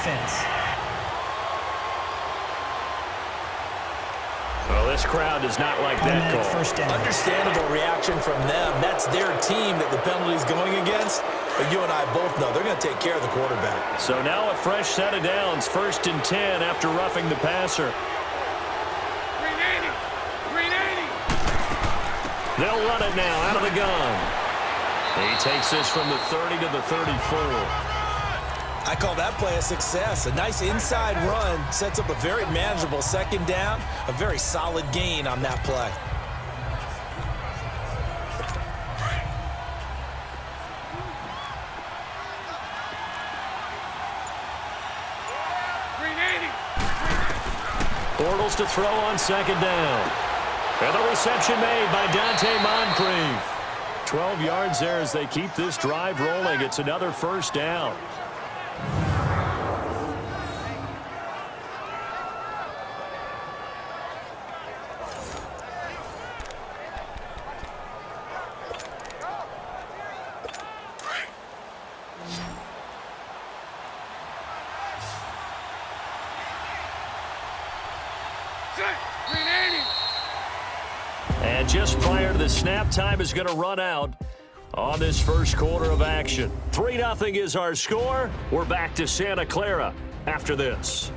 offense. Well, this crowd does not like that call. First down. Understandable reaction from them. That's their team that the penalty's going against. But you and I both know they're going to take care of the quarterback. So now a fresh set of downs. 1st and 10 after roughing the passer. They'll run it now out of the gun. He takes this from the 30 to the 34. I call that play a success. A nice inside run sets up a very manageable 2nd down. A very solid gain on that play. Bortles to throw on 2nd down. And the reception made by Dante Moncrief. 12 yards there as they keep this drive rolling. It's another 1st down. And just prior to the snap, time is going to run out on this 1st quarter of action. 3-0 is our score. We're back to Santa Clara after this.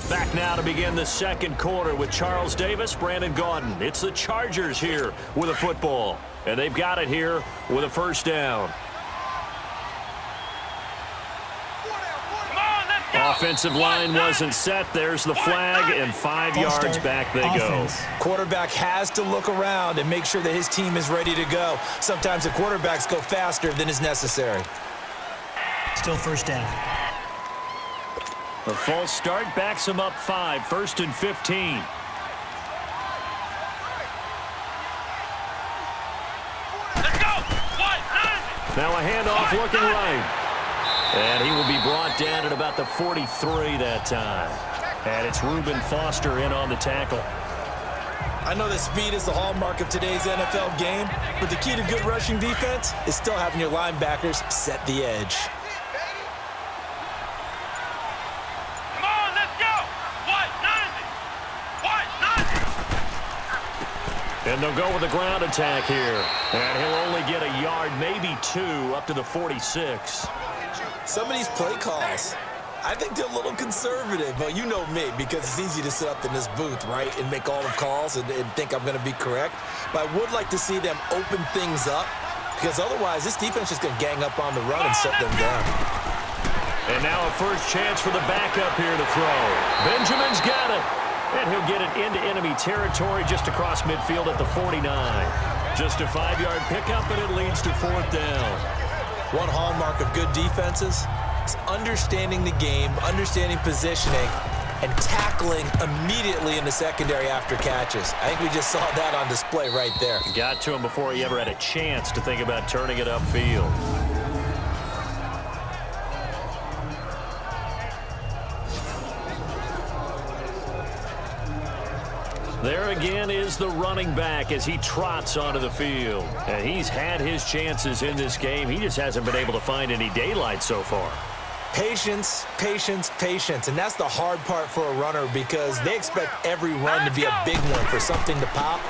Back now to begin the 2nd quarter with Charles Davis, Brandon Gaudin. It's the Chargers here with a football. And they've got it here with a 1st down. Offensive line wasn't set. There's the flag, and 5 yards back they go. Quarterback has to look around and make sure that his team is ready to go. Sometimes the quarterbacks go faster than is necessary. Still 1st down. A false start backs him up 5. 1st and 15. Let's go! Now a handoff looking right. And he will be brought down at about the 43 that time. And it's Reuben Foster in on the tackle. I know that speed is the hallmark of today's NFL game, but the key to good rushing defense is still having your linebackers set the edge. Come on, let's go! And they'll go with the ground attack here. And he'll only get a yard, maybe 2, up to the 46. Some of these play calls, I think they're a little conservative. But you know me, because it's easy to sit up in this booth, right, and make all the calls and think I'm going to be correct. But I would like to see them open things up, because otherwise this defense is going to gang up on the run and shut them down. And now a first chance for the backup here to throw. Benjamin's got it. And he'll get it into enemy territory just across midfield at the 49. Just a 5-yard pickup, and it leads to 4th down. One hallmark of good defenses is understanding the game, understanding positioning, and tackling immediately in the secondary after catches. I think we just saw that on display right there. Got to him before he ever had a chance to think about turning it upfield. There again is the running back as he trots onto the field. And he's had his chances in this game. He just hasn't been able to find any daylight so far. Patience, patience, patience. And that's the hard part for a runner, because they expect every run to be a big one for something to pop.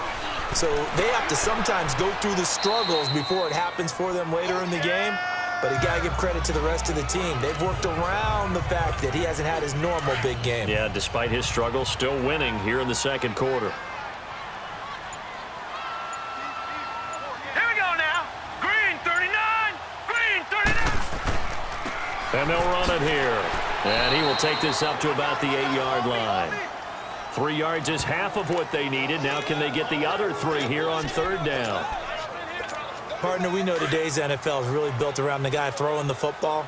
So they have to sometimes go through the struggles before it happens for them later in the game. But you got to give credit to the rest of the team. They've worked around the fact that he hasn't had his normal big game. Yeah, despite his struggles, still winning here in the 2nd quarter. Here we go now. Green 39. Green 39. And they'll run it here. And he will take this up to about the 8-yard line. 3 yards is half of what they needed. Now can they get the other 3 here on 3rd down? Partner, we know today's NFL is really built around the guy throwing the football.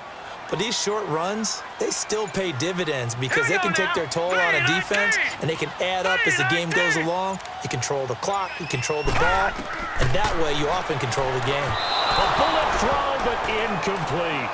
But these short runs, they still pay dividends, because they can take their toll on a defense, and they can add up as the game goes along. You control the clock, you control the ball, and that way you often control the game. A bullet throw, but incomplete.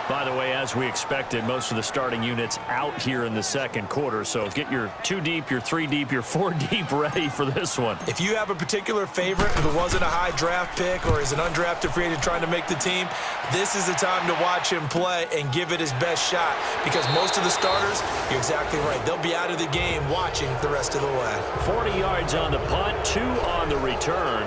By the way, as we expected, most of the starting units out here in the second quarter. So get your 2 deep, your 3 deep, your 4 deep ready for this one. If you have a particular favorite who wasn't a high draft pick or is an undrafted free agent trying to make the team, this is the time to watch him play and give it his best shot, because most of the starters, you're exactly right, they'll be out of the game watching the rest of the way. 40 yards on the punt, 2 on the return,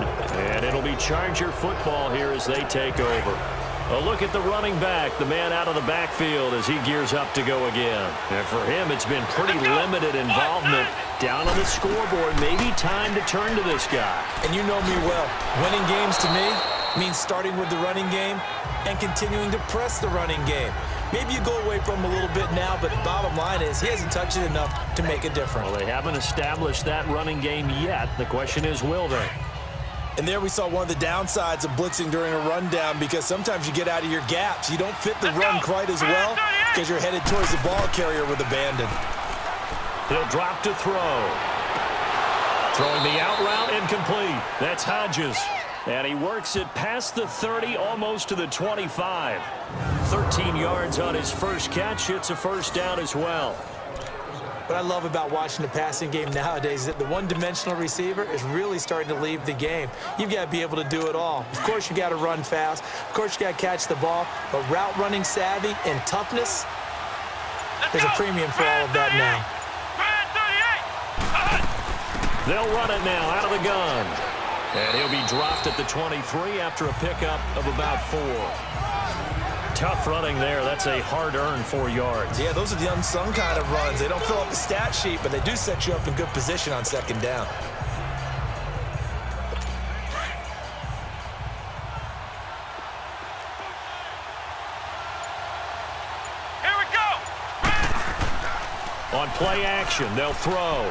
and it'll be Charger football here as they take over. A look at the running back, the man out of the backfield as he gears up to go again. And for him, it's been pretty limited involvement down on the scoreboard. Maybe time to turn to this guy. And you know me well. Winning games to me means starting with the running game and continuing to press the running game. Maybe you go away from him a little bit now, but the bottom line is he hasn't touched it enough to make a difference. Well, they haven't established that running game yet. The question is, will they? And there we saw one of the downsides of blitzing during a rundown, because sometimes you get out of your gaps. You don't fit the run quite as well because you're headed towards the ball carrier with abandon. He'll drop to throw. Throwing the out route, incomplete. That's Hodges. And he works it past the 30, almost to the 25. 13 yards on his first catch. It's a first down as well. What I love about watching the passing game nowadays is that the one-dimensional receiver is really starting to leave the game. You've got to be able to do it all. Of course, you got to run fast. Of course, you got to catch the ball. But route running savvy and toughness, there's a premium for all of that now. They'll run it now out of the gun. And he'll be dropped at the 23 after a pickup of about 4. Tough running there. That's a hard-earned 4 yards. Yeah, those are the unsung kind of runs. They don't fill up the stat sheet, but they do set you up in good position on second down. Here we go. On play action, they'll throw.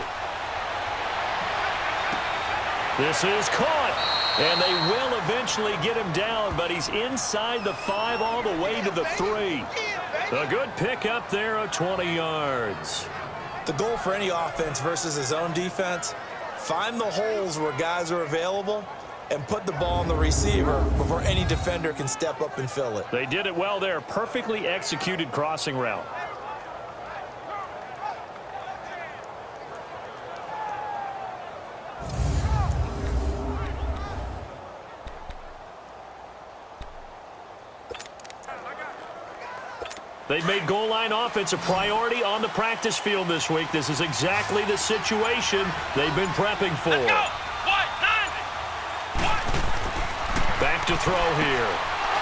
This is caught. And they will eventually get him down, but he's inside the 5 all the way to the 3. A good pickup there of 20 yards. The goal for any offense versus a zone defense, find the holes where guys are available and put the ball on the receiver before any defender can step up and fill it. They did it well there. Perfectly executed crossing route. They've made goal line offense a priority on the practice field this week. This is exactly the situation they've been prepping for. Back to throw here.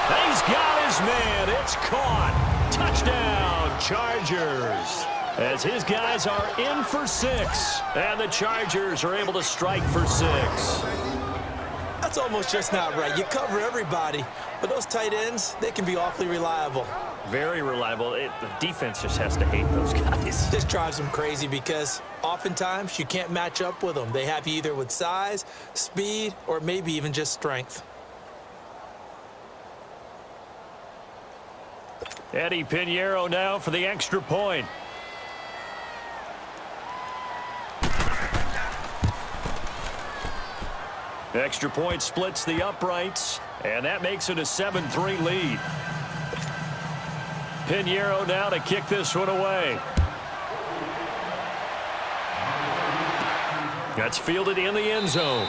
He's got his man. It's caught. Touchdown, Chargers. As his guys are in for 6. And the Chargers are able to strike for 6. That's almost just not right. You cover everybody, but those tight ends, they can be awfully reliable. Very reliable. The defense just has to hate those guys. This drives them crazy because oftentimes you can't match up with them. They have you either with size, speed, or maybe even just strength. Eddie Pinheiro now for the extra point. Extra point splits the uprights, and that makes it a 7-3 lead. Pinheiro now to kick this one away. That's fielded in the end zone.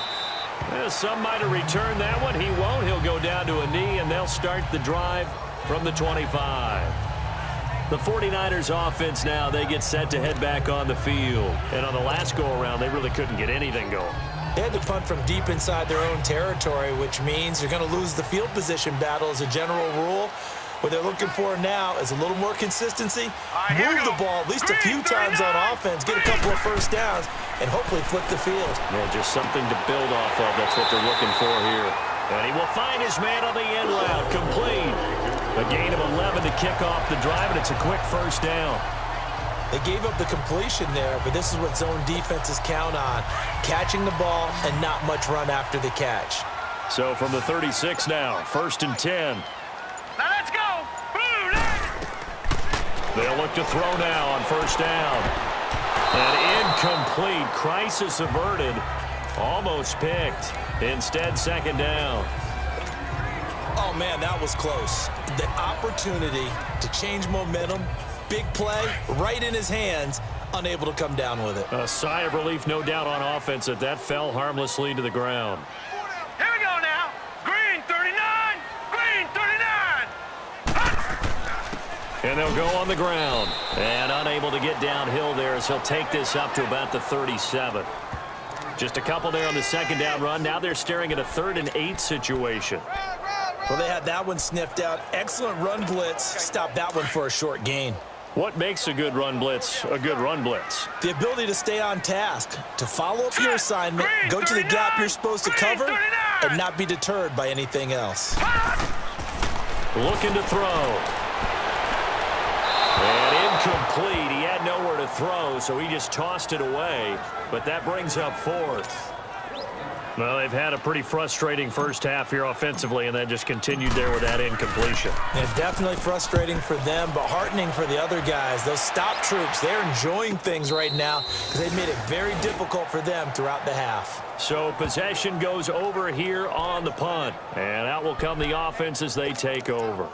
Some might have returned that one. He won't. He'll go down to a knee, and they'll start the drive from the 25. The 49ers offense now, they get set to head back on the field. And on the last go-around, they really couldn't get anything going. They had to punt from deep inside their own territory, which means you're going to lose the field position battle as a general rule. What they're looking for now is a little more consistency, move the ball at least a few times on offense, get a couple of first downs, and hopefully flip the field. Yeah, just something to build off of. That's what they're looking for here. And he will find his man on the end route, complete. A gain of 11 to kick off the drive, and it's a quick first down. They gave up the completion there, but this is what zone defenses count on, catching the ball and not much run after the catch. So from the 36 now, 1st and 10. Now let's go. They'll look to throw now on first down. An incomplete. Crisis averted. Almost picked. Instead, second down. Oh, man, that was close. The opportunity to change momentum, big play, right in his hands, unable to come down with it. A sigh of relief, no doubt, on offense that fell harmlessly to the ground. Here we go now. Green 39. Green 39. And they'll go on the ground. And unable to get downhill there as he'll take this up to about the 37. Just a couple there on the second down run. Now they're staring at a 3rd and 8 situation. Well, they had that one sniffed out. Excellent run blitz. Stopped that one for a short gain. What makes a good run blitz a good run blitz? The ability to stay on task, to follow up your assignment, go to the gap you're supposed to cover, and not be deterred by anything else. Looking to throw. And incomplete. He had nowhere to throw, so he just tossed it away. But that brings up 4th. Well, they've had a pretty frustrating first half here offensively, and then just continued there with that incompletion. Yeah, definitely frustrating for them, but heartening for the other guys. Those stop troops, they're enjoying things right now because they've made it very difficult for them throughout the half. So possession goes over here on the punt, and out will come the offense as they take over.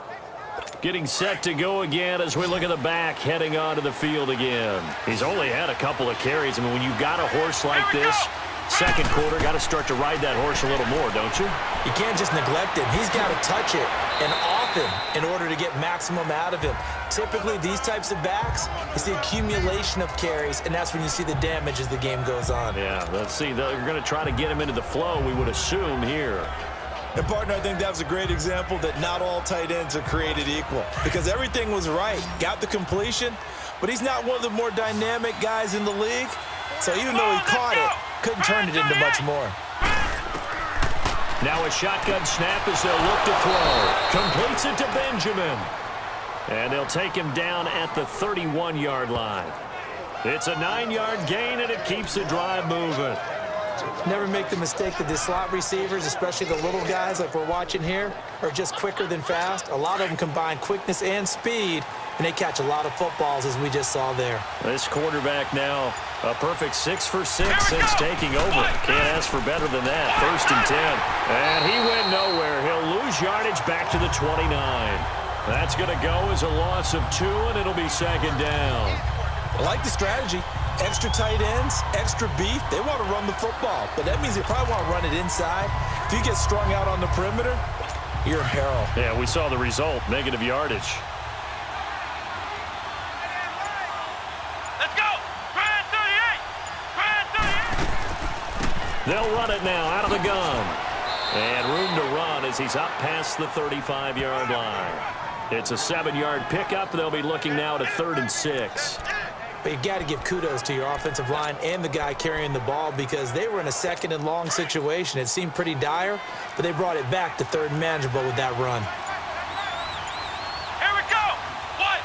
Getting set to go again as we look at the back heading onto the field again. He's only had a couple of carries. I mean, when you've got a horse like this, second quarter, got to start to ride that horse a little more, don't you? You can't just neglect him. He's got to touch it, and often, in order to get maximum out of him. Typically, these types of backs, it's the accumulation of carries, and that's when you see the damage as the game goes on. Yeah, let's see. They're going to try to get him into the flow, we would assume, here. And, partner, I think that was a great example that not all tight ends are created equal because everything was right. Got the completion, but he's not one of the more dynamic guys in the league. So even though he caught it, couldn't turn it into much more. Now a shotgun snap as they'll look to throw. Completes it to Benjamin. And they'll take him down at the 31-yard line. It's a 9-yard gain, and it keeps the drive moving. Never make the mistake that the slot receivers, especially the little guys like we're watching here, are just quicker than fast. A lot of them combine quickness and speed, and they catch a lot of footballs, as we just saw there. This quarterback now a perfect 6 for 6 since taking over. Can't ask for better than that. 1st and 10. And he went nowhere. He'll lose yardage back to the 29. That's going to go as a loss of 2, and it'll be 2nd down. I like the strategy. Extra tight ends, extra beef. They want to run the football, but that means they probably want to run it inside. If you get strung out on the perimeter, you're in peril. Yeah, we saw the result, negative yardage. Let's go. Grand 38. Grand 38. They'll run it now out of the gun. And room to run as he's up past the 35-yard line. It's a 7-yard pickup. They'll be looking now to 3rd and 6. But you got to give kudos to your offensive line and the guy carrying the ball because they were in a 2nd and long situation. It seemed pretty dire, but they brought it back to 3rd and manageable with that run. Here we go. What?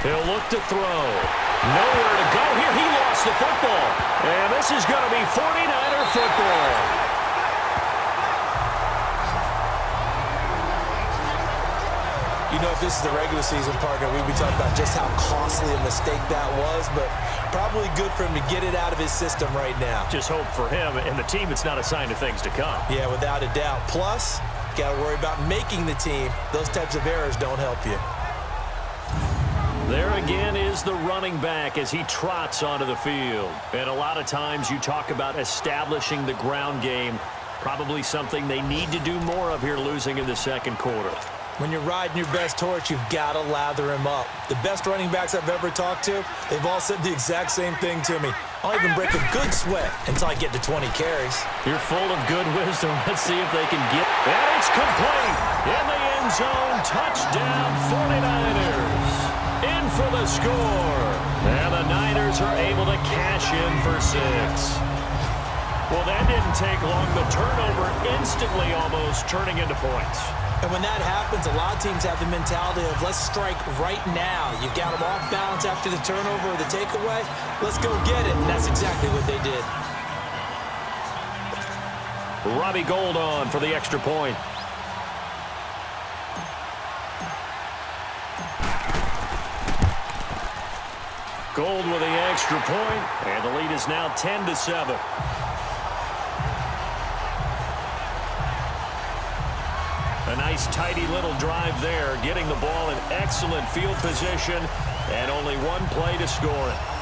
He'll look to throw. Nowhere to go here. He lost the football. And this is going to be 49er football. You know, if this is the regular season, partner, we'd be talking about just how costly a mistake that was, but probably good for him to get it out of his system right now. Just hope for him and the team it's not a sign of things to come. Yeah, without a doubt. Plus, got to worry about making the team. Those types of errors don't help you. There again is the running back as he trots onto the field. And a lot of times you talk about establishing the ground game, probably something they need to do more of here losing in the second quarter. When you're riding your best horse, you've got to lather him up. The best running backs I've ever talked to, they've all said the exact same thing to me. I don't even break a good sweat until I get to 20 carries. You're full of good wisdom. Let's see if they can get... And it's complete! In the end zone, touchdown 49ers! In for the score! And the Niners are able to cash in for 6. Well, that didn't take long. The turnover instantly almost turning into points. And when that happens, a lot of teams have the mentality of let's strike right now. You got them off balance after the turnover or the takeaway. Let's go get it. And that's exactly what they did. Robbie Gould on for the extra point. Gould with the extra point, and the lead is now 10-7. A nice, tidy little drive there, getting the ball in excellent field position, and only one play to score it.